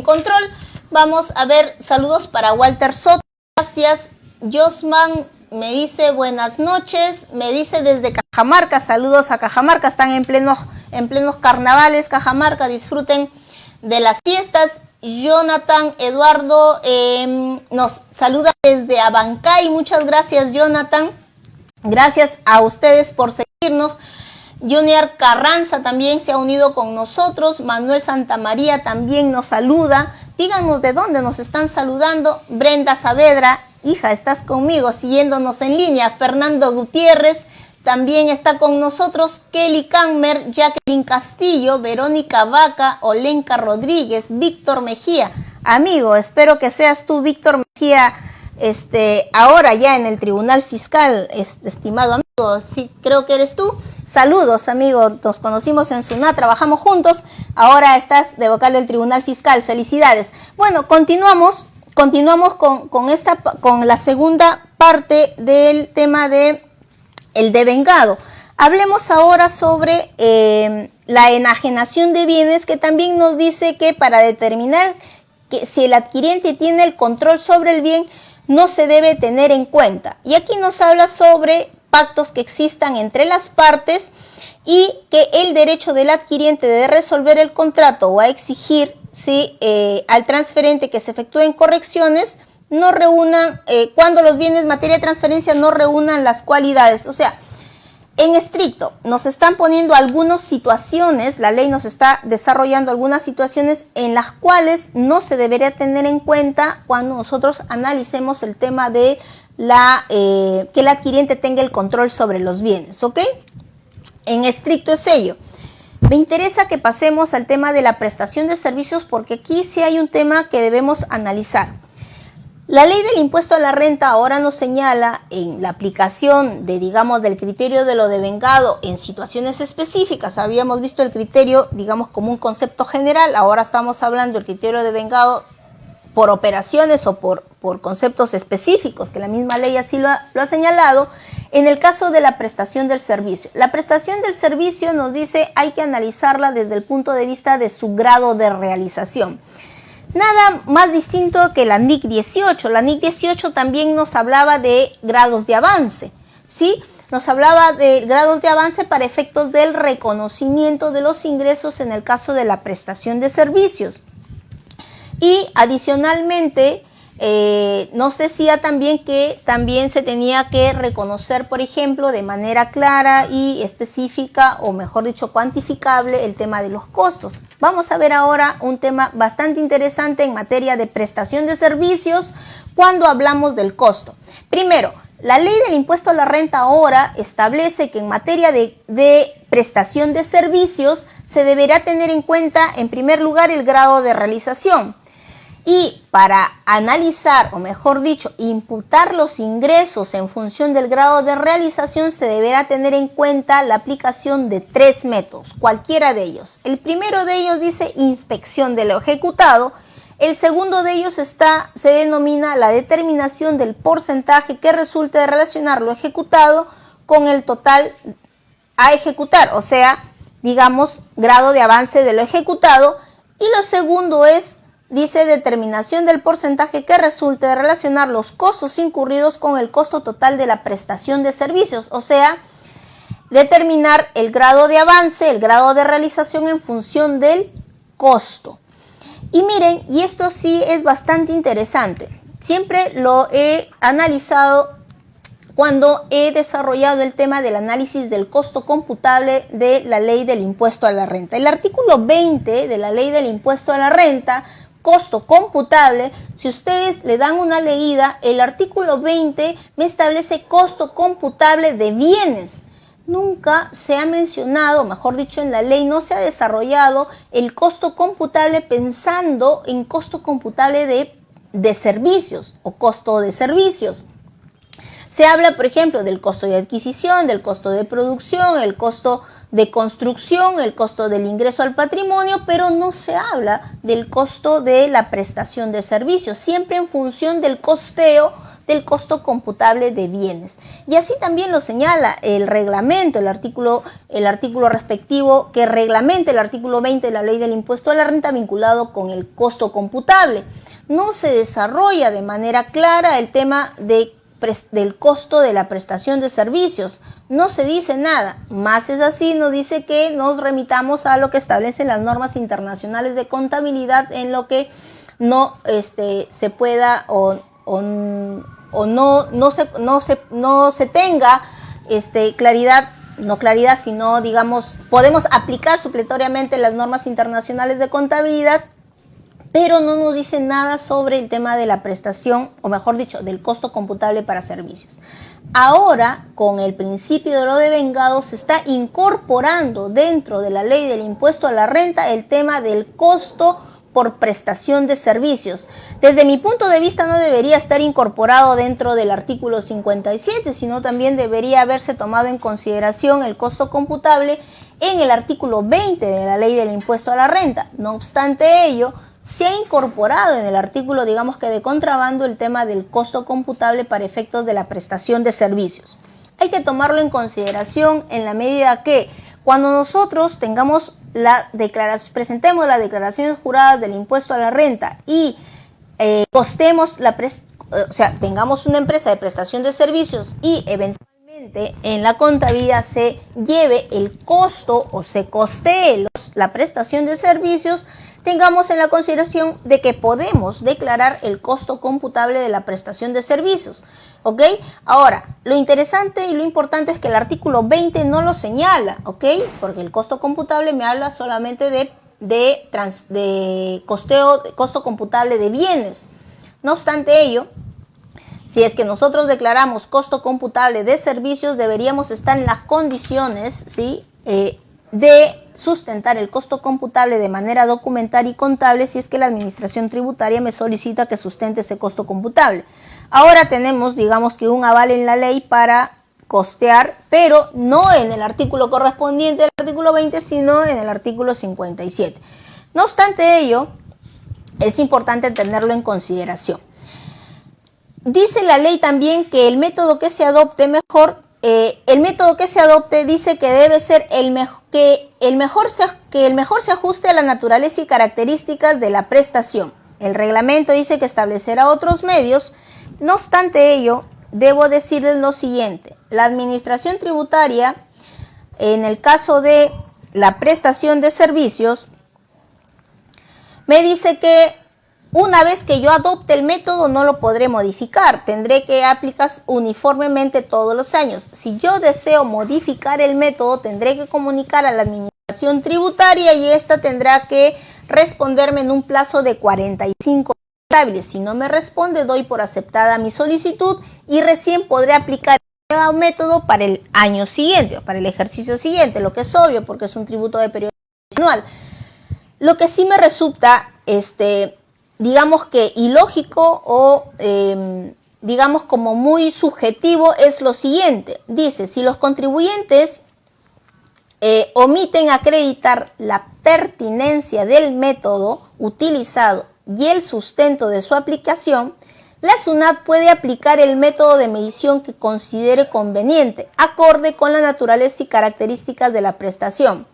control. Vamos a ver saludos para Walter Soto. Gracias. Josman me dice buenas noches. Me dice desde Cajamarca. Saludos a Cajamarca. Están en plenos carnavales. Cajamarca, disfruten de las fiestas. Jonathan Eduardo nos saluda desde Abancay. Muchas gracias, Jonathan. Gracias a ustedes por seguirnos. Junior Carranza también se ha unido con nosotros. Manuel Santamaría también nos saluda. Díganos de dónde nos están saludando. Brenda Saavedra, hija, estás conmigo, siguiéndonos en línea. Fernando Gutiérrez también está con nosotros. Kelly Kammer, Jacqueline Castillo, Verónica Vaca, Olenka Rodríguez, Víctor Mejía. Amigo, espero que seas tú, Víctor Mejía, ahora ya en el Tribunal Fiscal, estimado amigo. Sí, creo que eres tú. Saludos, amigo, nos conocimos en SUNAT, trabajamos juntos, ahora estás de vocal del Tribunal Fiscal, felicidades. Bueno, continuamos con la segunda parte del tema de el devengado. Hablemos ahora sobre la enajenación de bienes, que también nos dice que para determinar que si el adquiriente tiene el control sobre el bien, no se debe tener en cuenta. Y aquí nos habla sobre pactos que existan entre las partes y que el derecho del adquiriente de resolver el contrato o a exigir al transferente que se efectúen correcciones no reúnan, cuando los bienes materia de transferencia no reúnan las cualidades. O sea, en estricto, nos están poniendo algunas situaciones, la ley nos está desarrollando algunas situaciones en las cuales no se debería tener en cuenta cuando nosotros analicemos el tema de que el adquiriente tenga el control sobre los bienes, ¿ok? En estricto es ello. Me interesa que pasemos al tema de la prestación de servicios porque aquí sí hay un tema que debemos analizar. La ley del impuesto a la renta ahora nos señala en la aplicación del criterio de lo devengado en situaciones específicas. Habíamos visto el criterio, como un concepto general, ahora estamos hablando del criterio devengado por operaciones o por conceptos específicos, que la misma ley así lo ha señalado. En el caso de la prestación del servicio, la prestación del servicio nos dice hay que analizarla desde el punto de vista de su grado de realización. Nada más distinto que la NIC 18. La NIC 18 también nos hablaba de grados de avance, ¿sí? Nos hablaba de grados de avance para efectos del reconocimiento de los ingresos en el caso de la prestación de servicios. Y adicionalmente nos decía también que también se tenía que reconocer, por ejemplo, de manera clara y específica, o mejor dicho, cuantificable, el tema de los costos. Vamos a ver ahora un tema bastante interesante en materia de prestación de servicios cuando hablamos del costo. Primero, la ley del impuesto a la renta ahora establece que en materia de prestación de servicios se deberá tener en cuenta, en primer lugar, el grado de realización. Y para analizar, o mejor dicho, imputar los ingresos en función del grado de realización, se deberá tener en cuenta la aplicación de 3 métodos, cualquiera de ellos. El primero de ellos dice inspección de lo ejecutado, El segundo de ellos se denomina la determinación del porcentaje que resulte de relacionar lo ejecutado con el total a ejecutar, o sea, digamos, grado de avance de lo ejecutado. Y lo segundo es, dice, determinación del porcentaje que resulte de relacionar los costos incurridos con el costo total de la prestación de servicios, o sea, determinar el grado de avance, el grado de realización en función del costo. Y miren, y esto sí es bastante interesante, siempre lo he analizado cuando he desarrollado el tema del análisis del costo computable de la ley del impuesto a la renta. El artículo 20 de la ley del impuesto a la renta, costo computable, si ustedes le dan una leída, el artículo 20 me establece costo computable de bienes. Nunca se ha mencionado, mejor dicho, en la ley no se ha desarrollado el costo computable pensando en costo computable de servicios o costo de servicios. Se habla, por ejemplo, del costo de adquisición, del costo de producción, el costo de construcción, el costo del ingreso al patrimonio, pero no se habla del costo de la prestación de servicios, siempre en función del costeo del costo computable de bienes. Y así también lo señala el reglamento, el artículo respectivo que reglamenta el artículo 20 de la ley del impuesto a la renta vinculado con el costo computable. No se desarrolla de manera clara el tema del costo de la prestación de servicios. No se dice nada, más es así, nos dice que nos remitamos a lo que establecen las normas internacionales de contabilidad en lo que no se pueda o no se tenga claridad, no claridad, sino digamos, podemos aplicar supletoriamente las normas internacionales de contabilidad, pero no nos dice nada sobre el tema de la prestación, o mejor dicho, del costo computable para servicios. Ahora, con el principio de lo devengado, se está incorporando dentro de la ley del impuesto a la renta el tema del costo por prestación de servicios. Desde mi punto de vista no debería estar incorporado dentro del artículo 57, sino también debería haberse tomado en consideración el costo computable en el artículo 20 de la ley del impuesto a la renta. No obstante ello, se ha incorporado en el artículo, digamos que de contrabando, el tema del costo computable para efectos de la prestación de servicios. Hay que tomarlo en consideración en la medida que cuando nosotros tengamos presentemos las declaraciones juradas del impuesto a la renta y tengamos una empresa de prestación de servicios y eventualmente en la contabilidad se lleve el costo o se costee la prestación de servicios, tengamos en la consideración de que podemos declarar el costo computable de la prestación de servicios, ¿ok? Ahora, lo interesante y lo importante es que el artículo 20 no lo señala, ¿ok? Porque el costo computable me habla solamente de costo computable de bienes. No obstante ello, si es que nosotros declaramos costo computable de servicios, deberíamos estar en las condiciones, ¿sí?, de sustentar el costo computable de manera documental y contable si es que la administración tributaria me solicita que sustente ese costo computable. Ahora tenemos, digamos que un aval en la ley para costear, pero no en el artículo correspondiente al artículo 20, sino en el artículo 57. No obstante ello, es importante tenerlo en consideración. Dice la ley también que el método que se adopte dice que debe ser que el mejor se ajuste a la naturaleza y características de la prestación. El reglamento dice que establecerá otros medios. No obstante ello, debo decirles lo siguiente. La administración tributaria, en el caso de la prestación de servicios, me dice que una vez que yo adopte el método no lo podré modificar, tendré que aplicar uniformemente todos los años. Si yo deseo modificar el método, tendré que comunicar a la administración tributaria y esta tendrá que responderme en un plazo de 45 días hábiles. Si no me responde, doy por aceptada mi solicitud y recién podré aplicar el nuevo método para el año siguiente o para el ejercicio siguiente, lo que es obvio porque es un tributo de periodo anual. Lo que sí me resulta digamos que ilógico o digamos como muy subjetivo es lo siguiente. Dice, si los contribuyentes omiten acreditar la pertinencia del método utilizado y el sustento de su aplicación, la SUNAT puede aplicar el método de medición que considere conveniente, acorde con la naturaleza y características de la prestación.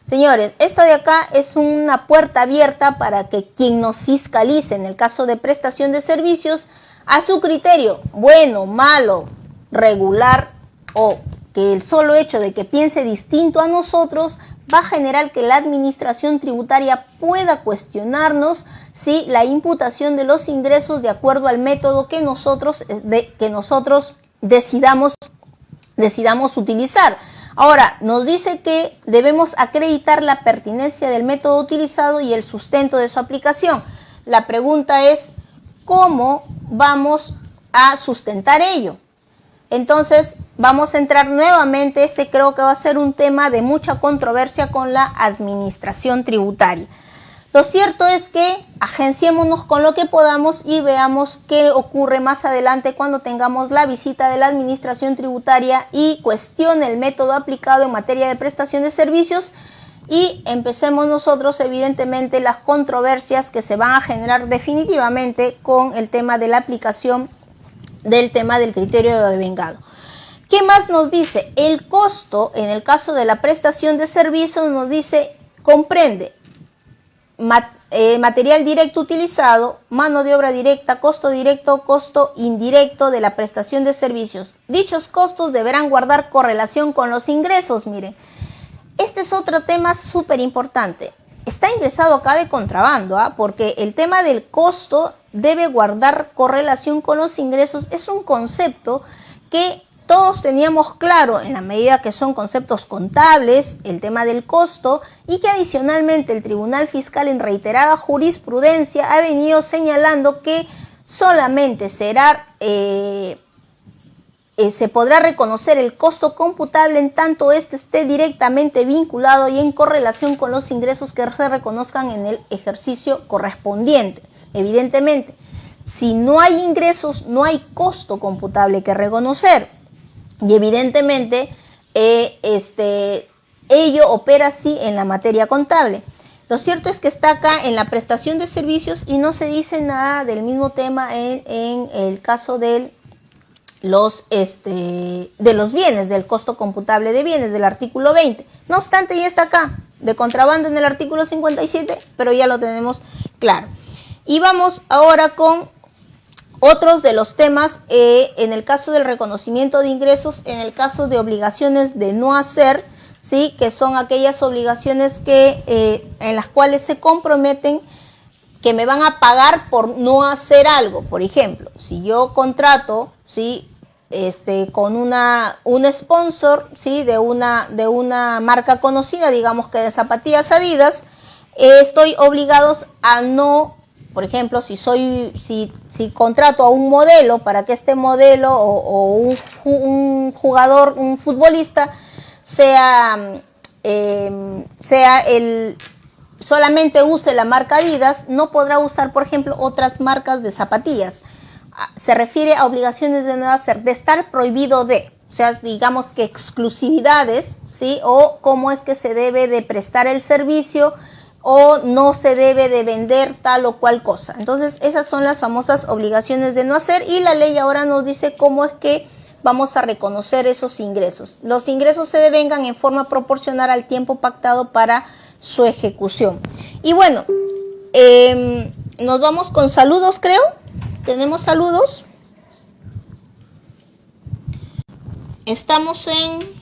Señores, esto de acá es una puerta abierta para que quien nos fiscalice en el caso de prestación de servicios, a su criterio, bueno, malo, regular, o que el solo hecho de que piense distinto a nosotros va a generar que la administración tributaria pueda cuestionarnos si la imputación de los ingresos de acuerdo al método que nosotros decidamos utilizar. Ahora, nos dice que debemos acreditar la pertinencia del método utilizado y el sustento de su aplicación. La pregunta es, ¿cómo vamos a sustentar ello? Entonces, vamos a entrar nuevamente, creo que va a ser un tema de mucha controversia con la administración tributaria. Lo cierto es que agenciémonos con lo que podamos y veamos qué ocurre más adelante cuando tengamos la visita de la administración tributaria y cuestione el método aplicado en materia de prestación de servicios y empecemos nosotros evidentemente las controversias que se van a generar definitivamente con el tema de la aplicación del tema del criterio de devengado. ¿Qué más nos dice? El costo, en el caso de la prestación de servicios, nos dice, comprende material directo utilizado, mano de obra directa, costo directo, costo indirecto de la prestación de servicios. Dichos costos deberán guardar correlación con los ingresos. Miren, este es otro tema súper importante. Está ingresado acá de contrabando, porque el tema del costo debe guardar correlación con los ingresos. Es un concepto que todos teníamos claro en la medida que son conceptos contables, el tema del costo, y que adicionalmente el Tribunal Fiscal en reiterada jurisprudencia ha venido señalando que solamente se podrá reconocer el costo computable en tanto este esté directamente vinculado y en correlación con los ingresos que se reconozcan en el ejercicio correspondiente. Evidentemente, si no hay ingresos, no hay costo computable que reconocer. Y evidentemente ello opera así en la materia contable. Lo cierto es que está acá en la prestación de servicios y no se dice nada del mismo tema en el caso de los bienes, del costo computable de bienes, del artículo 20. No obstante, ya está acá, de contrabando en el artículo 57, pero ya lo tenemos claro. Y vamos ahora con otros de los temas en el caso del reconocimiento de ingresos, en el caso de obligaciones de no hacer, ¿sí? Que son aquellas obligaciones en las cuales se comprometen que me van a pagar por no hacer algo. Por ejemplo, si yo contrato, ¿sí? Con un sponsor, ¿sí? de una marca conocida, digamos que de zapatillas Adidas, estoy obligado a no, por ejemplo, si contrato a un modelo para que este modelo o un jugador, un futbolista, solamente use la marca Adidas, no podrá usar, por ejemplo, otras marcas de zapatillas. Se refiere a obligaciones de no hacer, de estar prohibido de, o sea, digamos que exclusividades, ¿sí? O cómo es que se debe de prestar el servicio o no se debe de vender tal o cual cosa. Entonces, esas son las famosas obligaciones de no hacer y la ley ahora nos dice cómo es que vamos a reconocer esos ingresos. Los ingresos se devengan en forma proporcional al tiempo pactado para su ejecución. Y bueno, nos vamos con saludos, creo. ¿Tenemos saludos? Estamos en...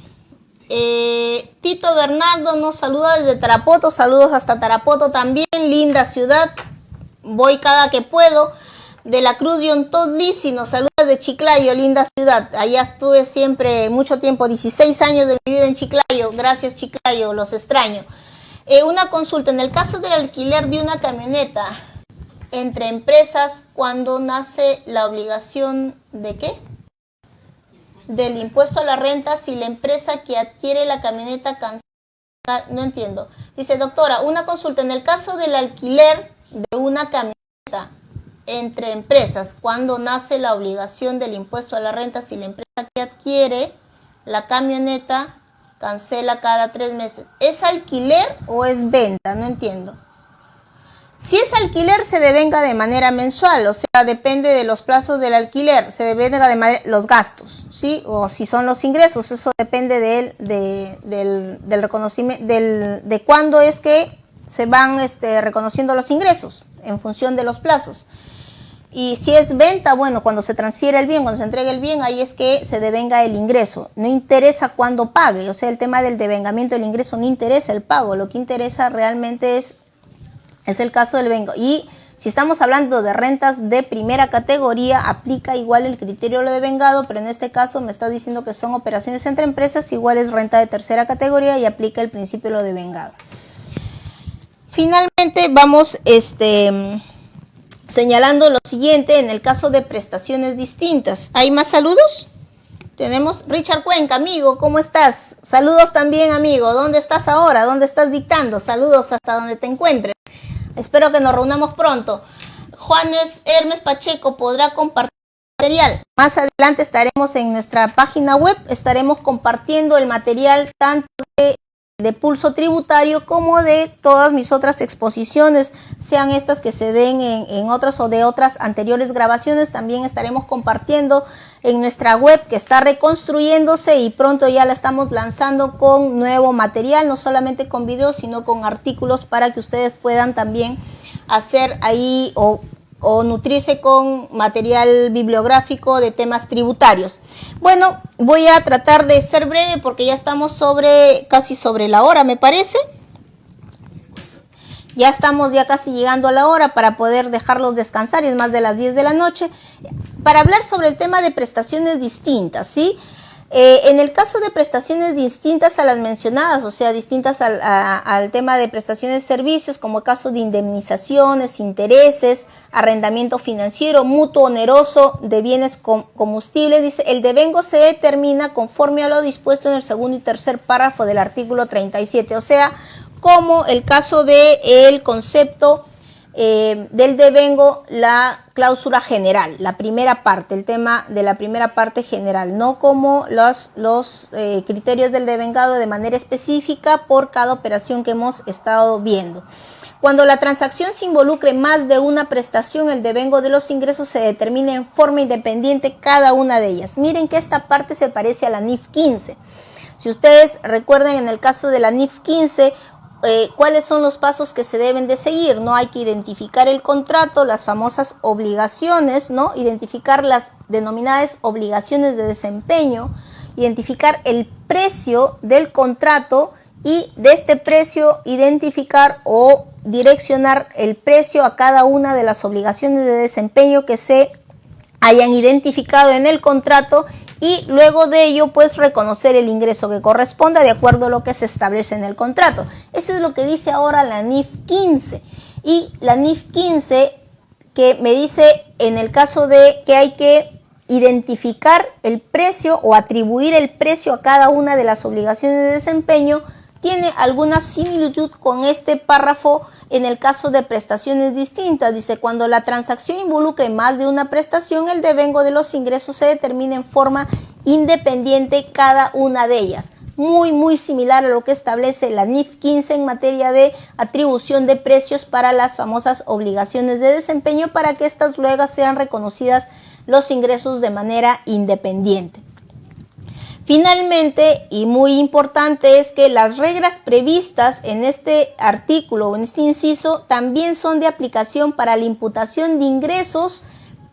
Tito Bernardo nos saluda desde Tarapoto, saludos hasta Tarapoto también, linda ciudad, voy cada que puedo. De la Cruz Yontod Lisi nos saluda desde Chiclayo, linda ciudad, allá estuve siempre mucho tiempo, 16 años de mi vida en Chiclayo, gracias Chiclayo, los extraño. Una consulta, en el caso del alquiler de una camioneta entre empresas, ¿cuándo nace la obligación de qué? Del impuesto a la renta si la empresa que adquiere la camioneta cancela. No entiendo. Dice, doctora, una consulta. En el caso del alquiler de una camioneta entre empresas, ¿cuándo nace la obligación del impuesto a la renta si la empresa que adquiere la camioneta cancela cada 3 meses? ¿Es alquiler o es venta? No entiendo. Si es alquiler, se devenga de manera mensual, o sea, depende de los plazos del alquiler, se devenga de manera, los gastos, ¿sí? O si son los ingresos, eso depende del reconocimiento, de cuándo es que se van reconociendo los ingresos en función de los plazos. Y si es venta, bueno, cuando se transfiere el bien, cuando se entrega el bien, ahí es que se devenga el ingreso. No interesa cuándo pague, o sea, el tema del devengamiento del ingreso no interesa el pago, lo que interesa realmente es el caso del devengo. Y si estamos hablando de rentas de primera categoría, aplica igual el criterio de lo devengado, pero en este caso me está diciendo que son operaciones entre empresas, igual es renta de tercera categoría y aplica el principio de lo devengado. Finalmente vamos señalando lo siguiente en el caso de prestaciones distintas. ¿Hay más saludos? Tenemos Richard Cuenca, amigo, ¿cómo estás? Saludos también, amigo. ¿Dónde estás ahora? ¿Dónde estás dictando? Saludos hasta donde te encuentres. Espero que nos reunamos pronto. Juanes Hermes Pacheco podrá compartir material. Más adelante estaremos en nuestra página web, estaremos compartiendo el material tanto de pulso tributario como de todas mis otras exposiciones, sean estas que se den en otras o de otras anteriores grabaciones. También estaremos compartiendo en nuestra web que está reconstruyéndose y pronto ya la estamos lanzando con nuevo material, no solamente con videos sino con artículos para que ustedes puedan también hacer ahí o nutrirse con material bibliográfico de temas tributarios. Bueno, voy a tratar de ser breve porque ya estamos casi sobre la hora, me parece. Ya estamos casi llegando a la hora para poder dejarlos descansar, y es más de las 10 de la noche, para hablar sobre el tema de prestaciones distintas, ¿sí? En el caso de prestaciones distintas a las mencionadas, o sea, distintas al tema de prestaciones de servicios, como el caso de indemnizaciones, intereses, arrendamiento financiero, mutuo oneroso de bienes combustibles, dice, el devengo se determina conforme a lo dispuesto en el segundo y tercer párrafo del artículo 37, o sea, como el caso del concepto del devengo, la cláusula general, la primera parte, el tema de la primera parte general, no como los criterios del devengado de manera específica por cada operación que hemos estado viendo. Cuando la transacción se involucre más de una prestación, el devengo de los ingresos se determina en forma independiente cada una de ellas. Miren que esta parte se parece a la NIF 15. Si ustedes recuerdan, en el caso de la NIF 15, ¿cuáles son los pasos que se deben de seguir? ¿No? Hay que identificar el contrato, las famosas obligaciones, ¿no? Identificar las denominadas obligaciones de desempeño, identificar el precio del contrato y de este precio identificar o direccionar el precio a cada una de las obligaciones de desempeño que se hayan identificado en el contrato, y luego de ello pues reconocer el ingreso que corresponda de acuerdo a lo que se establece en el contrato. Eso es lo que dice ahora la NIF 15, y la NIF 15 que me dice en el caso de que hay que identificar el precio o atribuir el precio a cada una de las obligaciones de desempeño, tiene alguna similitud con este párrafo en el caso de prestaciones distintas. Dice, cuando la transacción involucre más de una prestación, el devengo de los ingresos se determina en forma independiente cada una de ellas. Muy similar a lo que establece la NIF 15 en materia de atribución de precios para las famosas obligaciones de desempeño, para que estas luego sean reconocidas los ingresos de manera independiente. Finalmente, y muy importante, es que las reglas previstas en este artículo o en este inciso también son de aplicación para la imputación de ingresos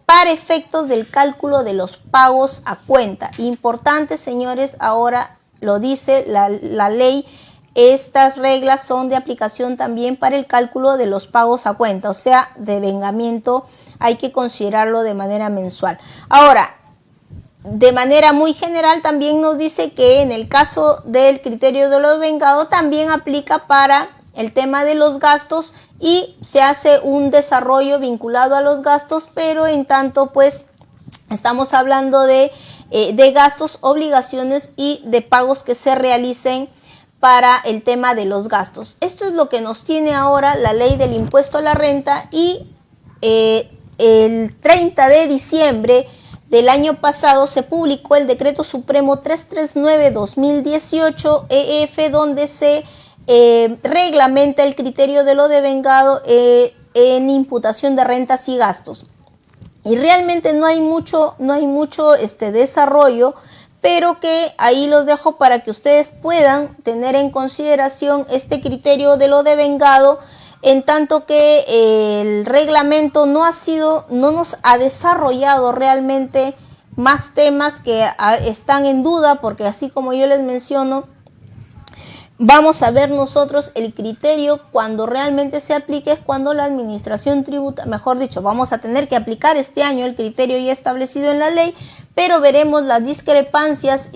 para efectos del cálculo de los pagos a cuenta. Importante, señores, ahora lo dice la ley, estas reglas son de aplicación también para el cálculo de los pagos a cuenta, o sea, devengamiento hay que considerarlo de manera mensual. Ahora, de manera muy general también nos dice que en el caso del criterio de lo devengado también aplica para el tema de los gastos, y se hace un desarrollo vinculado a los gastos, pero en tanto pues estamos hablando de gastos, obligaciones y de pagos que se realicen para el tema de los gastos. Esto es lo que nos tiene ahora la ley del impuesto a la renta, y el 30 de diciembre del año pasado se publicó el Decreto Supremo 339-2018 EF, donde se reglamenta el criterio de lo devengado en imputación de rentas y gastos. Y realmente no hay mucho desarrollo, pero que ahí los dejo para que ustedes puedan tener en consideración este criterio de lo devengado, en tanto que el reglamento no nos ha desarrollado realmente más temas que están en duda, porque así como yo les menciono, vamos a ver nosotros el criterio cuando realmente se aplique, es cuando la administración tributaria, mejor dicho, vamos a tener que aplicar este año el criterio ya establecido en la ley, pero veremos las discrepancias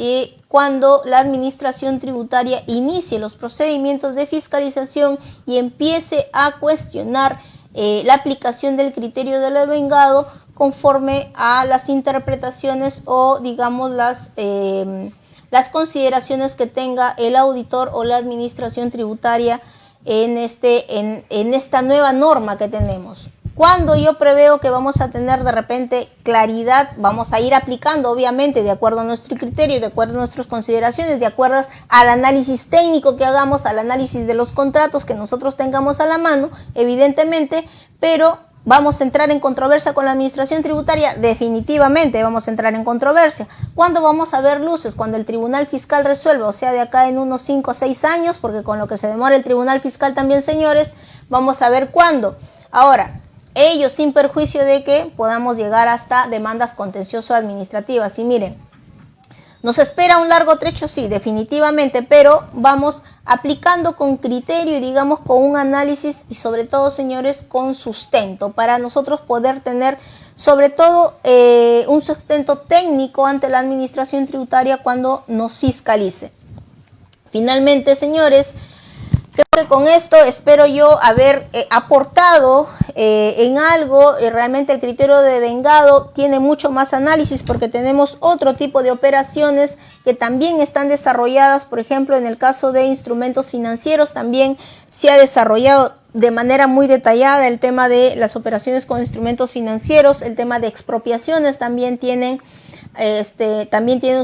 cuando la administración tributaria inicie los procedimientos de fiscalización y empiece a cuestionar la aplicación del criterio de lo devengado conforme a las interpretaciones o digamos las consideraciones que tenga el auditor o la administración tributaria en esta nueva norma que tenemos. Cuando yo preveo que vamos a tener de repente claridad, vamos a ir aplicando obviamente de acuerdo a nuestro criterio, de acuerdo a nuestras consideraciones, de acuerdo al análisis técnico que hagamos, al análisis de los contratos que nosotros tengamos a la mano, evidentemente, pero ¿vamos a entrar en controversia con la administración tributaria? Definitivamente vamos a entrar en controversia. ¿Cuándo vamos a ver luces? Cuando el Tribunal Fiscal resuelva, o sea, de acá en unos 5 o 6 años, porque con lo que se demora el Tribunal Fiscal también, señores, vamos a ver cuándo. Ahora, ello sin perjuicio de que podamos llegar hasta demandas contencioso-administrativas. Y miren, nos espera un largo trecho, sí, definitivamente, pero vamos aplicando con criterio y digamos con un análisis y sobre todo, señores, con sustento para nosotros poder tener sobre todo un sustento técnico ante la administración tributaria cuando nos fiscalice. Finalmente, señores, creo que con esto espero yo haber aportado en algo. Realmente el criterio de devengado tiene mucho más análisis porque tenemos otro tipo de operaciones que también están desarrolladas. Por ejemplo, en el caso de instrumentos financieros también se ha desarrollado de manera muy detallada el tema de las operaciones con instrumentos financieros. El tema de expropiaciones también tienen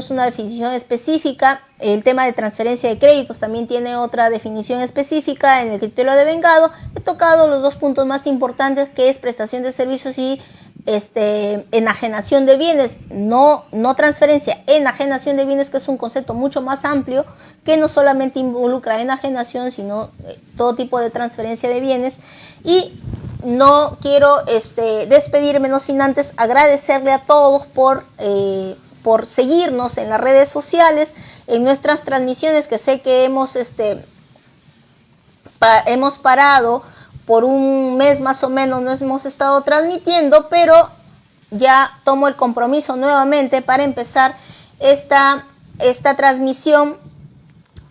una definición específica. El tema de transferencia de créditos también tiene otra definición específica en el criterio de devengado. He tocado los dos puntos más importantes, que es prestación de servicios y enajenación de bienes, no transferencia, enajenación de bienes, que es un concepto mucho más amplio que no solamente involucra enajenación, sino todo tipo de transferencia de bienes. Y no quiero despedirme, no sin antes agradecerle a todos por seguirnos en las redes sociales, en nuestras transmisiones, que sé que hemos parado por un mes más o menos, no hemos estado transmitiendo, pero ya tomo el compromiso nuevamente para empezar esta transmisión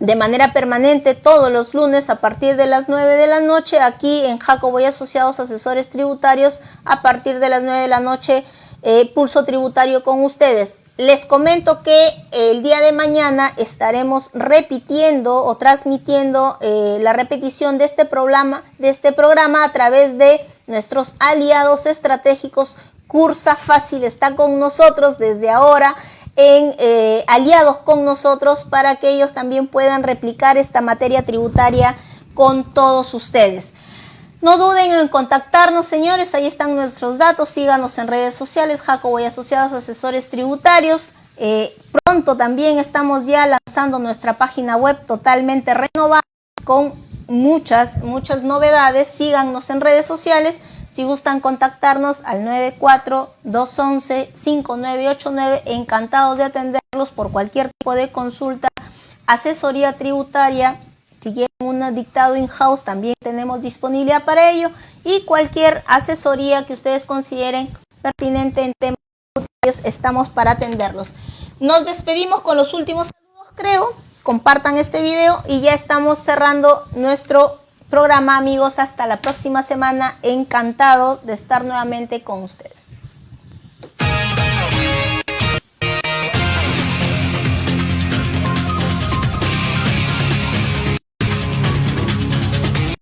de manera permanente todos los lunes a partir de las 9 de la noche, aquí en Jacobo y Asociados Asesores Tributarios, a partir de las 9 de la noche, Pulso Tributario con ustedes. Les comento que el día de mañana estaremos repitiendo o transmitiendo la repetición de este programa a través de nuestros aliados estratégicos. Cursa Fácil está con nosotros desde ahora, aliados con nosotros, para que ellos también puedan replicar esta materia tributaria con todos ustedes. No duden en contactarnos, señores, ahí están nuestros datos. Síganos en redes sociales, Jacobo y Asociados Asesores Tributarios. Pronto también estamos ya lanzando nuestra página web totalmente renovada con muchas novedades. Síganos en redes sociales. Si gustan contactarnos al 94-211-5989, encantados de atenderlos por cualquier tipo de consulta, asesoría tributaria. Si quieren un dictado in-house, también tenemos disponibilidad para ello, y cualquier asesoría que ustedes consideren pertinente en temas tributarios, estamos para atenderlos. Nos despedimos con los últimos saludos, creo. Compartan este video y ya estamos cerrando nuestro programa, amigos. Hasta la próxima semana. Encantado de estar nuevamente con ustedes.